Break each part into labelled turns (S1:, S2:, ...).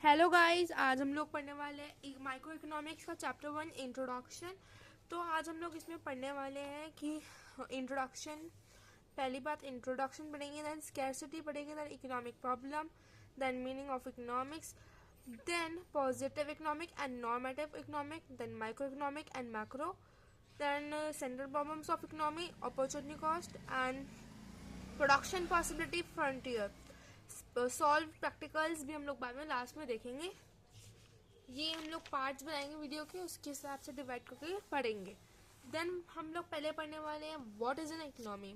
S1: Hello guys, आज हम लोग पढ़ने वाले हैं माइक्रो इकोनॉमिक्स का चैप्टर 1 इंट्रोडक्शन। तो आज हम लोग इसमें पढ़ने वाले हैं कि इंट्रोडक्शन, पहली बात इंट्रोडक्शन पढ़ेंगे, देन स्कैरसिटी पढ़ेंगे, then economic problem, then meaning of economics, then positive economic and normative economic, then micro economic and macro, then central problems of economy, opportunity cost and production possibility frontier. Solve practicals भी हम लोग बाद में last में देखेंगे। ये हम लोग पार्ट्स बनाएंगे वीडियो के, उसके हिसाब से डिवाइड करके पढ़ेंगे। देन हम लोग पहले पढ़ने वाले हैं व्हाट इज एन इकोनॉमी।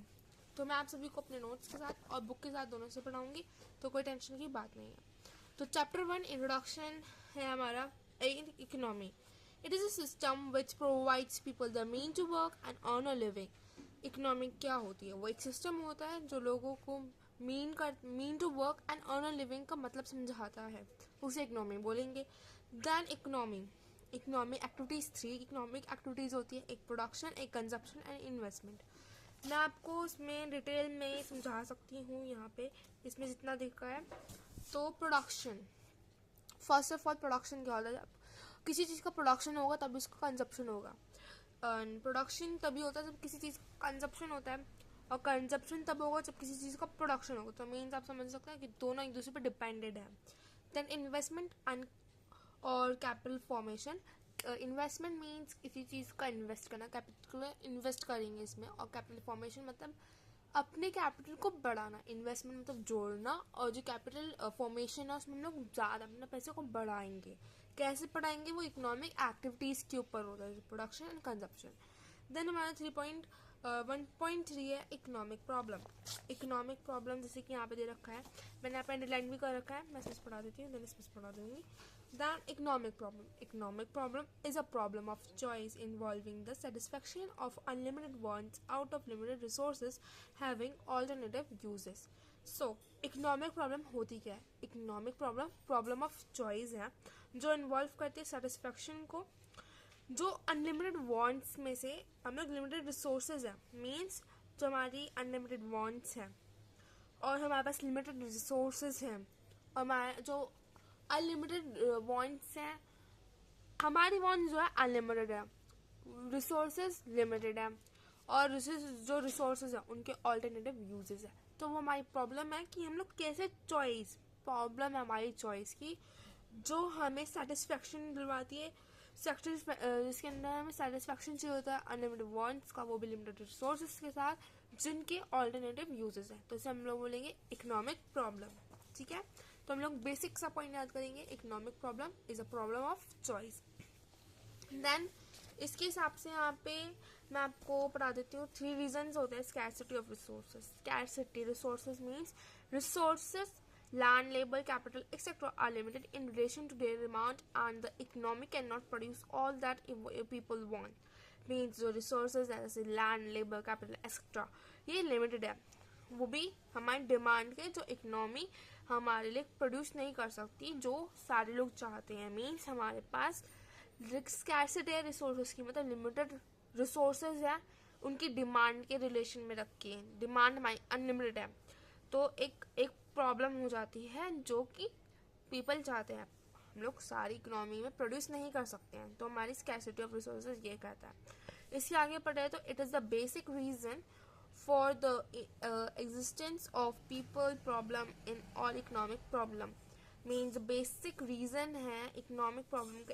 S1: तो मैं आप सभी को अपने नोट्स के साथ और बुक के साथ दोनों से पढ़ाऊंगी, तो कोई टेंशन की बात नहीं है। तो चैप्टर 1 इंट्रोडक्शन है हमारा economy. It is a system which provides people the mean to work and earn a living. Economic क्या होती है? वो एक सिस्टम होता है जो लोगों को mean to work and earn a living का मतलब समझाता है, उसे इकोनॉमी बोलेंगे। Then economy activities 3 economic activities होती है, एक प्रोडक्शन, एक कंजप्शन एंड इन्वेस्टमेंट। मैं आपको इसमें डिटेल में समझा सकती हूँ यहाँ पे, इसमें जितना देखा है। तो production, first of all production क्या होता है? किसी चीज़ का प्रोडक्शन होगा तभी उसका कंजप्शन होगा। प्रोडक्शन तभी होता है जब किसी चीज़ का कंजप्शन होता है, और कंजप्शन तब होगा जब किसी चीज़ का प्रोडक्शन होगा। तो मीन्स आप समझ सकते हैं कि दोनों एक दूसरे पर डिपेंडेड है। देन इन्वेस्टमेंट एंड और कैपिटल फॉर्मेशन। इन्वेस्टमेंट मीन्स किसी चीज़ का इन्वेस्ट करना, कैपिटल इन्वेस्ट करेंगे इसमें, और कैपिटल फॉर्मेशन मतलब अपने कैपिटल को बढ़ाना। इन्वेस्टमेंट मतलब जोड़ना, और जो कैपिटल फॉर्मेशन है उसमें हम लोग ज़्यादा अपने पैसे को बढ़ाएंगे। कैसे बढ़ाएंगे? वो इकोनॉमिक एक्टिविटीज़ के ऊपर होता है, प्रोडक्शन एंड कंजप्शन। देन हमारा 1.3 है इकोनॉमिक प्रॉब्लम। इकोनॉमिक प्रॉब्लम जैसे कि यहाँ पे दे रखा है, मैंने यहाँ पे अंडरलाइन भी कर रखा है, मैं इसमें पढ़ा देती हूँ, देन इसमें पढ़ा दूंगी। Then economic problem is a problem of choice involving the satisfaction of unlimited wants out of limited resources having alternative uses. So economic problem होती क्या है? इकोनॉमिक प्रॉब्लम ऑफ चॉइस है, जो इन्वॉल्व करती है सेटिस्फैक्शन को, जो अनलिमिटेड वांट्स में से हम लोग लिमिटेड रिसोर्सेज है, मीन्स जो हमारी अनलिमिटेड वांट्स हैं और हमारे पास लिमिटेड रिसोर्सेज हैं, और हमारे जो अनलिमिटेड वांट्स हैं, हमारी वांट्स जो है अनलिमिटेड है, रिसोर्सेज लिमिटेड है, और जो रिसोर्सेज है उनके ऑल्टरनेटिव यूजेस है। तो वो हमारी प्रॉब्लम है कि हम लोग कैसे चॉइस, प्रॉब्लम है हमारी चॉइस की, जो हमें सेटिस्फैक्शन दिलवाती है, जिसके अंदर हमें सेटिस्फैक्शन चाहिए होता है अनलिमिटेड वांट्स का, वो भी लिमिटेड रिसोर्सेज के साथ, जिनके ऑल्टरनेटिव यूजेस हैं। तो इसे हम लोग बोलेंगे इकोनॉमिक प्रॉब्लम। ठीक है, तो हम लोग बेसिक सा पॉइंट याद करेंगे, economic problem is a problem of choice. Then इसके हिसाब से यहाँ पे मैं आपको पढ़ा देती हूँ 3 रीजंस होते हैं scarcity of resources. Scarcity resources means resources, land, labor, capital, etc. are limited in relation to their demand, and the economy cannot produce all that people want. Means जो resources है जैसे land, labor, capital, etc. ये limited है, वो भी हमारी demand के, जो इकोनॉमी हमारे लिए प्रोड्यूस नहीं कर सकती जो सारे लोग चाहते हैं। मीन्स हमारे पास स्कैरसिटी है रिसोर्सेज की, मतलब लिमिटेड रिसोर्सेज है, उनकी डिमांड के रिलेशन में रख के, डिमांड हमारी अनलिमिटेड है, तो एक प्रॉब्लम हो जाती है जो कि पीपल चाहते हैं हम लोग सारी इकोनॉमी में प्रोड्यूस नहीं कर सकते हैं, तो हमारी स्कैरसिटी ऑफ रिसोर्सेज ये कहता है। इसके आगे पढ़े तो it is the basic reason for the existence of people problem in all economic problem. Means basic reason है इकोनॉमिक प्रॉब्लम का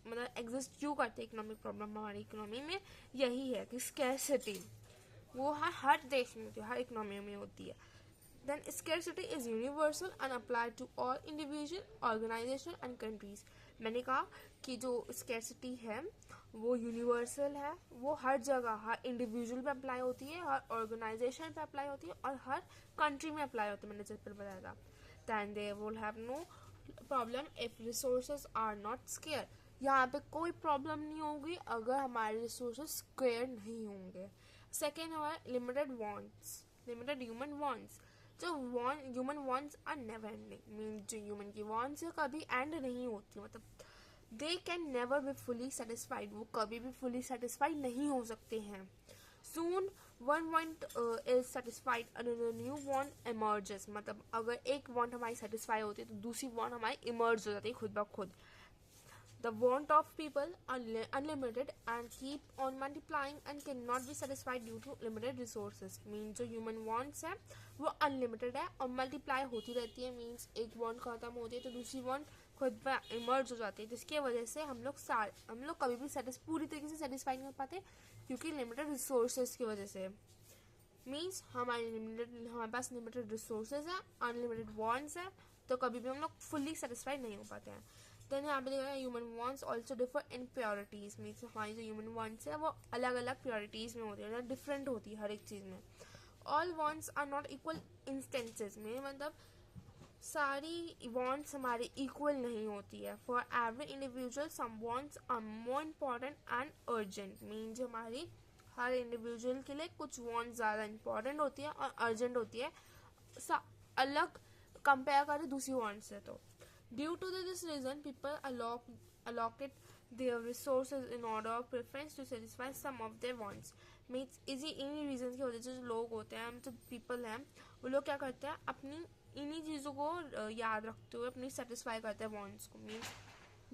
S1: मतलब एग्जिस्ट क्यों करते हैं इकोनॉमिक प्रॉब्लम हमारी इकोनॉमी में, यही है कि स्कैरसिटी वो हर देश में होती है, हर इकोनॉमी में होती है। Then scarcity is universal and applied to all individual, organization and countries. मैंने कहा कि जो scarcity है वो यूनिवर्सल है, वो हर जगह, हर इंडिविजुअल पे अप्लाई होती है, हर ऑर्गेनाइजेशन पे अप्लाई होती है, और हर कंट्री में अप्लाई होती है, मैंने जब पर बताया था। Then they will have no problem if resources are not scarce. यहाँ पे कोई प्रॉब्लम नहीं होगी अगर हमारे रिसोर्सेज स्क्वेयर नहीं होंगे। सेकेंड हमारा limited wants, limited human wants. जो human wants are never ending, mean जो ह्यूमन की वांट्स है कभी एंड नहीं होती, मतलब they can never be fully satisfied, वो कभी भी फुली सेटिस्फाइड नहीं हो सकते हैं। Soon one want is satisfied another new want emerges, मतलब अगर एक वांट हमारी सेटिस्फाई होती है तो दूसरी वांट हमारी इमर्ज हो जाती है खुद ब खुद. The want of people are unlimited and keep on multiplying and cannot be satisfied due to limited resources. Means जो human wants है वो unlimited है और multiply होती रहती है. Means एक want खत्म होती है तो दूसरी want खुद पर emerge हो जाती है, जिसकी वजह से हम लोग कभी भी पूरी तरीके से satisfy नहीं हो पाते क्योंकि limited resources की वजह से. Means हमारे पास limited resources है, unlimited wants है, तो कभी भी हम लोग fully satisfied नहीं हो पाते हैं. देन यहाँ पे देखा है human wants also differ in purities. Means हमारी जो ह्यूमन वांट्स है वो अलग अलग प्योरिटीज में होती है, डिफरेंट होती है हर एक चीज़ में. All wants are not equal instances में, मतलब सारी वांट्स हमारी इक्वल नहीं होती है. For every individual some wants are more important and urgent. Means हमारी हर इंडिविजुअल के लिए कुछ वांट्स ज़्यादा इंपॉर्टेंट होती है और अर्जेंट होती है, अलग कंपेयर करें दूसरी वांट्स से. तो due to this reason, people allocate their resources in order of preference to satisfy some of their wants. Means इन्हीं reasons की वजह से जो लोग होते हैं, जो people हैं, वो लोग क्या करते हैं, अपनी इन्हीं चीज़ों को याद रखते हुए अपनी satisfy करते हैं wants को. Means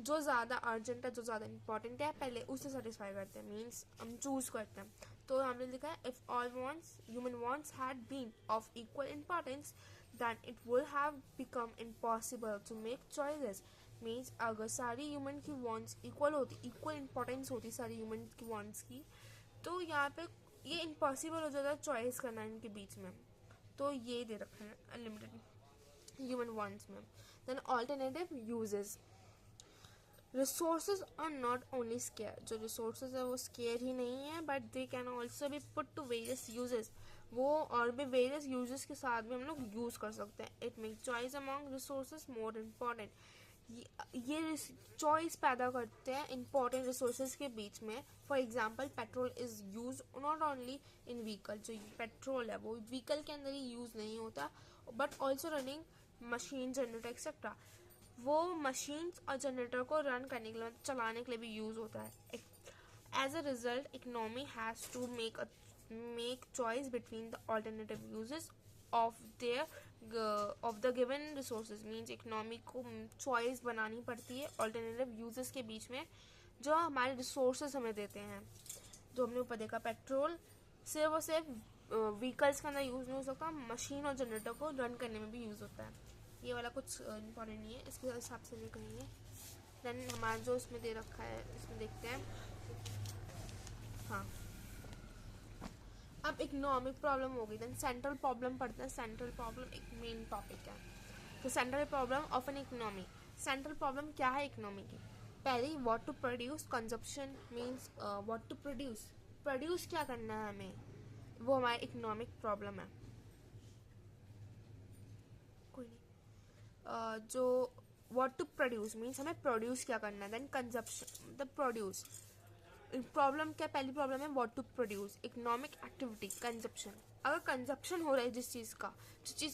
S1: जो ज़्यादा अर्जेंट है, जो ज़्यादा इंपॉर्टेंट है, पहले उसे सेटिस्फाई करते हैं. मीन्स हम चूज करते हैं. तो हमने लिखा है if all wants human wants had been of equal importance then it would have become impossible to make choices. Means अगर सारी ह्यूमन की wants इक्वल होती, इक्वल इंपॉर्टेंस होती सारी ह्यूमन की wants की, तो यहाँ पे ये इम्पॉसिबल हो जाता चॉइस करना इनके बीच में. तो ये दे रखा है अनलिमिटेड ह्यूमन wants में. Then alternative uses. Resources are not only scarce. जो रिसोर्सेज है वो स्केयर ही नहीं है, but they can also be put to various uses. वो और भी वेरियस यूजेस के साथ भी हम लोग यूज़ कर सकते हैं. It make choice among resources more important. ये चॉइस पैदा करते हैं इंपॉर्टेंट रिसोर्सेज के बीच में. For example petrol is use not only in vehicle. जो पेट्रोल है वो व्हीकल के अंदर ही यूज़ नहीं होता, but also running machine, generator etcetera. वो मशीन्स और जनरेटर को रन करने के लिए, चलाने के लिए भी यूज़ होता है. As a result economy has to make choice between the alternative uses of the given resources. Means economy को चॉइस बनानी पड़ती है alternative uses के बीच में जो हमारे resources हमें देते हैं. जो हमने ऊपर देखा पेट्रोल सिर्फ और सिर्फ व्हीकल्स के अंदर यूज़ नहीं हो सकता, मशीन और जनरेटर को रन करने में भी यूज़ होता है. ये वाला कुछ इम्पॉर्टेंट नहीं है, इसके हिसाब से भी करेंगे. देन हमारा जो इसमें दे रखा है इसमें देखते हैं. हाँ, अब इकोनॉमिक प्रॉब्लम हो गई. देन सेंट्रल प्रॉब्लम पढ़ते हैं. सेंट्रल प्रॉब्लम एक मेन टॉपिक है. तो central problem of an economy. Central problem क्या है इकोनॉमी की? पहली what to produce. Consumption means what to produce क्या करना है हमें, वो हमारी इकोनॉमिक प्रॉब्लम है. कोई नहीं. जो व्हाट टू प्रोड्यूस मीन्स हमें प्रोड्यूस क्या करना है. Then consumption the produce. Problem क्या, पहली प्रॉब्लम है what to produce. Economic activity consumption. अगर कंजप्शन हो रहा है जिस चीज़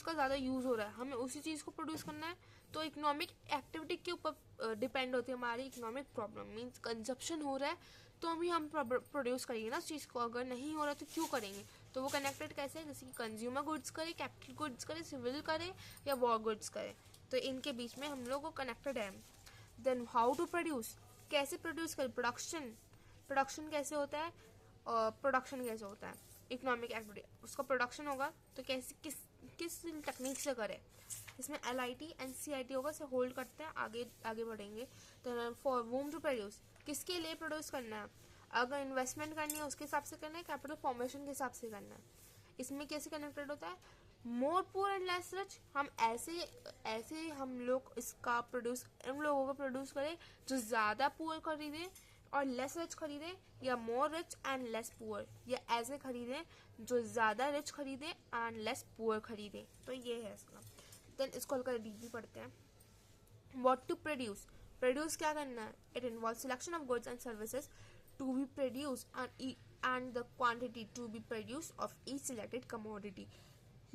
S1: का ज़्यादा यूज़ हो रहा है, हमें उसी चीज़ को प्रोड्यूस करना है, तो इकोनॉमिक एक्टिविटी के ऊपर डिपेंड होती है हमारी इकोनॉमिक प्रॉब्लम. मीन्स कंजप्शन हो रहा है तो हम प्रोड्यूस करेंगे ना उस चीज़ को. अगर नहीं हो रहा तो क्यों करेंगे. तो वो कनेक्टेड कैसे है, जैसे कि कंज्यूमर गुड्स करे, कैपिटल गुड्स करे, सिविल करे या वॉर गुड्स करे, तो इनके बीच में हम लोग को कनेक्टेड है. Then how to produce. कैसे प्रोड्यूस करें. प्रोडक्शन कैसे होता है, प्रोडक्शन कैसे होता है इकोनॉमिक एक्टिविटी. उसका प्रोडक्शन होगा तो कैसे किस टेक्निक से करें. इसमें LIT NCIT होगा, से होल्ड करते हैं, आगे बढ़ेंगे. तो फॉर वूम टू प्रोड्यूस, किसके लिए प्रोड्यूस करना है. अगर इन्वेस्टमेंट करनी है उसके हिसाब से करना है, कैपिटल फॉर्मेशन के हिसाब से करना है. इसमें कैसे कनेक्टेड होता है. मोर पुअर एंड लेस रिच. हम ऐसे हम लोग इसका प्रोड्यूस, उन लोगों को प्रोड्यूस करें जो ज़्यादा पुअर खरीदे और लेस रिच खरीदे, या मोर रिच एंड लेस पुअर, या ऐसे खरीदें जो ज़्यादा रिच खरीदे एंड लेस पुअर खरीदे. तो ये है इसका. देन इसको हल्का डीपली पढ़ते हैं. व्हाट टू प्रोड्यूस क्या करना है. It involve selection of goods and services to be produce and the quantity to be produce of each selected commodity.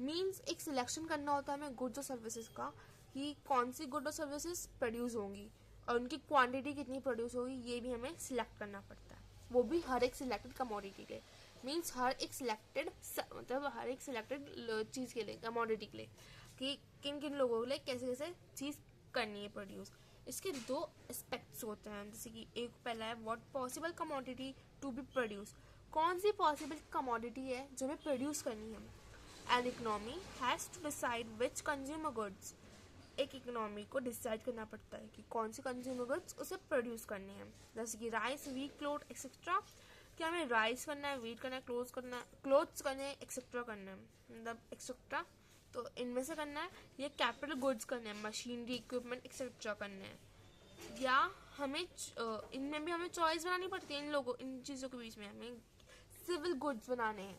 S1: Means एक सिलेक्शन करना होता है हमें गुड्स और सर्विसेज का, कि कौन सी गुड और सर्विसेज प्रोड्यूस होंगी और उनकी क्वांटिटी कितनी प्रोड्यूस होगी, ये भी हमें सिलेक्ट करना पड़ता है, वो भी हर एक सिलेक्टेड कमोडिटी के. मीन्स हर एक सिलेक्टेड मतलब हर एक सिलेक्टेड चीज़ के लिए, कमोडिटी के लिए, कि किन किन लोगों के लिए कैसे कैसे चीज़ करनी है प्रोड्यूस। इसके दो एस्पेक्ट्स होते हैं, जैसे कि एक पहला है what possible commodity to be produce, कौन सी पॉसिबल कमोडिटी है जो हमें प्रोड्यूस करनी है। An economy has to decide which consumer goods, एक इकोनॉमी को डिसाइड करना पड़ता है कि कौन से कंज्यूमर गुड्स उसे प्रोड्यूस करने हैं, जैसे कि राइस, वीट, क्लोथ एक्सेट्रा। क्या हमें राइस करना है, वीट करना है, क्लोथ्स करने हैं, एक्सेट्रा करना है, मतलब एक्सेट्रा तो इनमें से करना है, या कैपिटल गुड्स करने हैं, मशीनरी, इक्विपमेंट एक्सेट्रा करने हैं। या हमें इनमें भी हमें चॉइस बनानी पड़ती है, इन चीज़ों के बीच में हमें सिविल गुड्स बनाने हैं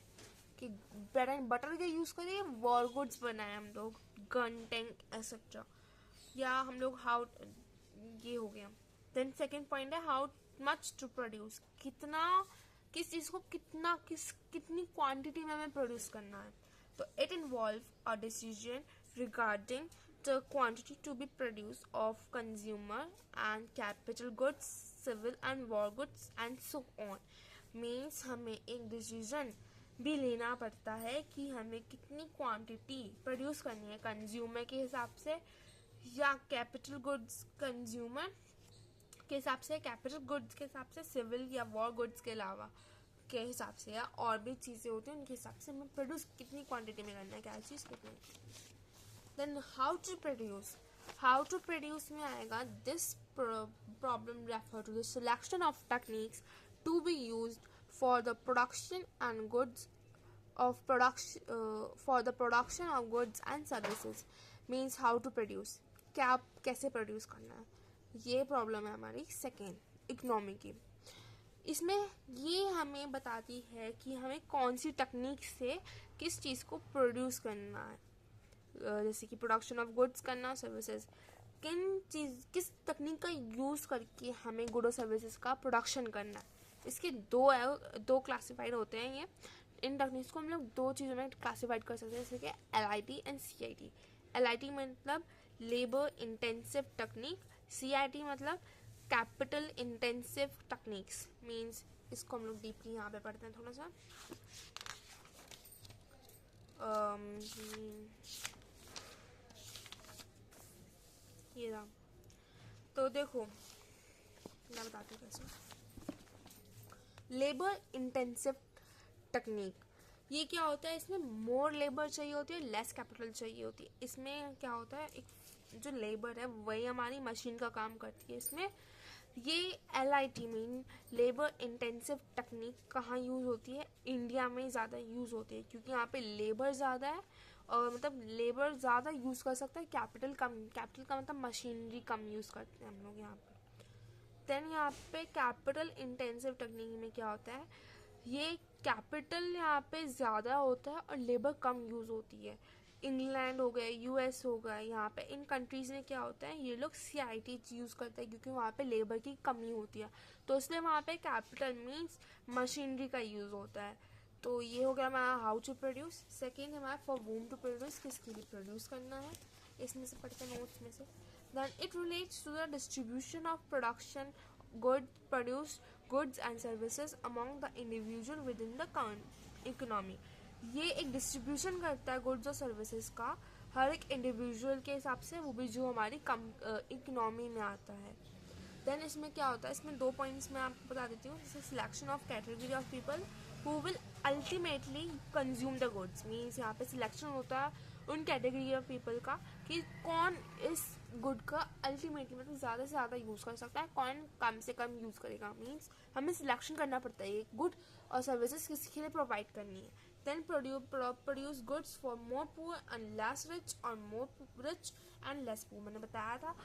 S1: कि ब्रेड एंड बटर का यूज़ करें, वॉर गुड्स बनाए हम लोग, गन, टैंक एक्सेट्रा। या हम लोग हाउ, ये हो गया। देन सेकेंड पॉइंट है हाउ मच टू प्रोड्यूस, कितना, किस चीज़ को कितनी क्वांटिटी में हमें प्रोड्यूस करना है। तो it involve a decision regarding the quantity to be produce of consumer and capital goods, civil and war goods and so on. Means हमें एक डिसीजन भी लेना पड़ता है कि हमें कितनी क्वांटिटी प्रोड्यूस करनी है कंज्यूमर के हिसाब से, या कैपिटल गुड्स कंज्यूमर के हिसाब से, कैपिटल गुड्स के हिसाब से, सिविल या वॉर गुड्स के अलावा के हिसाब से, या और भी चीज़ें होती हैं उनके हिसाब से हमें प्रोड्यूस कितनी क्वांटिटी में करना है, क्या चीज़ कितनी। देन हाउ टू प्रोड्यूस में आएगा, this problem refer to the selection of techniques to be used for the production and goods of production of goods and services, means how to produce, क्या कैसे produce करना है, ये problem है हमारी second economy की। इसमें ये हमें बताती है कि हमें कौन सी टेक्निक से किस चीज़ को प्रोड्यूस करना है, जैसे कि प्रोडक्शन ऑफ गुड्स करना, सर्विसेज, किस तकनीक का यूज़ करके हमें गुड और सर्विसेज का प्रोडक्शन करना है। इसके दो क्लासिफाइड होते हैं ये। इन टेक्निक्स को हम लोग दो चीज़ों में क्लासिफाइड कर सकते हैं, जैसे कि LIT एंड CIT। LIT मतलब लेबर इंटेंसिव टेक्निक, CIT मतलब कैपिटल इंटेंसिव टेक्निक्स। मींस इसको हम लोग डीपली यहाँ पे पढ़ते हैं थोड़ा सा। ये रहा, तो देखो मैं बताती हूँ कैसे। लेबर इंटेंसिव टेक्निक, ये क्या होता है, इसमें मोर लेबर चाहिए होती है, लेस कैपिटल चाहिए होती है। इसमें क्या होता है, एक जो लेबर है वही हमारी मशीन का काम करती है। इसमें ये LIT mean labour intensive technique कहाँ यूज़ होती है, इंडिया में ज़्यादा यूज़ होती है, क्योंकि यहाँ पे लेबर ज़्यादा है, और मतलब लेबर ज़्यादा यूज़ कर सकता है, कैपिटल का मतलब मशीनरी कम यूज़ करते हैं हम लोग यहाँ पे। देन यहाँ पे कैपिटल इंटेंसिव टेक्निक में क्या होता है, ये कैपिटल यहाँ पे ज़्यादा होता है और लेबर कम यूज़ होती है। इंग्लैंड हो गए, US हो गए, यहाँ पे इन कंट्रीज़ में क्या होता है, ये लोग CIT यूज़ करते हैं क्योंकि वहाँ पे लेबर की कमी होती है, तो इसलिए वहाँ पे कैपिटल मीन्स मशीनरी का यूज़ होता है। तो ये हो गया हमारा हाउ टू प्रोड्यूस। सेकेंड हमारा फॉर वूम टू प्रोड्यूस, किसके लिए प्रोड्यूस करना है, इसमें से पढ़ते हैं नोट्स में से। Then it relates to the distribution of production produced goods and services among the individual within the economy। ये एक डिस्ट्रीब्यूशन करता है गुड्स और सर्विसेज का हर एक इंडिविजुअल के हिसाब से, वो भी जो हमारी इकोनॉमी में आता है। देन इसमें क्या होता है, इसमें दो पॉइंट्स मैं आपको बता देती हूँ। जैसे selection of category of people who will ultimately consume the goods, means यहाँ पे सिलेक्शन होता है उन कैटेगरी ऑफ पीपल का कि कौन इस गुड का अल्टीमेटली मतलब ज़्यादा से ज़्यादा यूज़ कर सकता है, कौन कम से कम यूज़ करेगा। मीन्स हमें सिलेक्शन करना पड़ता है ये गुड और सर्विसेज किसके लिए प्रोवाइड करनी है। Then produce goods for more poor and less rich और more rich and less poor. मैंने बताया था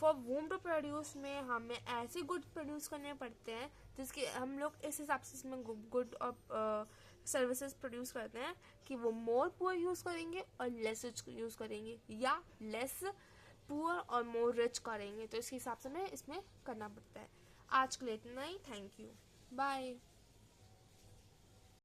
S1: फॉर वूम टू प्रोड्यूस में हमें ऐसे गुड प्रोड्यूस करने पड़ते हैं जिसके हम लोग इस हिसाब से इसमें गुड और सर्विसेज प्रोड्यूस करते हैं कि वो मोर पुअर यूज़ करेंगे और लेस रिच यूज़ करेंगे, या लेस पुअर और मोर रिच करेंगे। तो इस हिसाब से हमें इसमें करना पड़ता है। आज के लिए इतना ही, थैंक यू, बाय।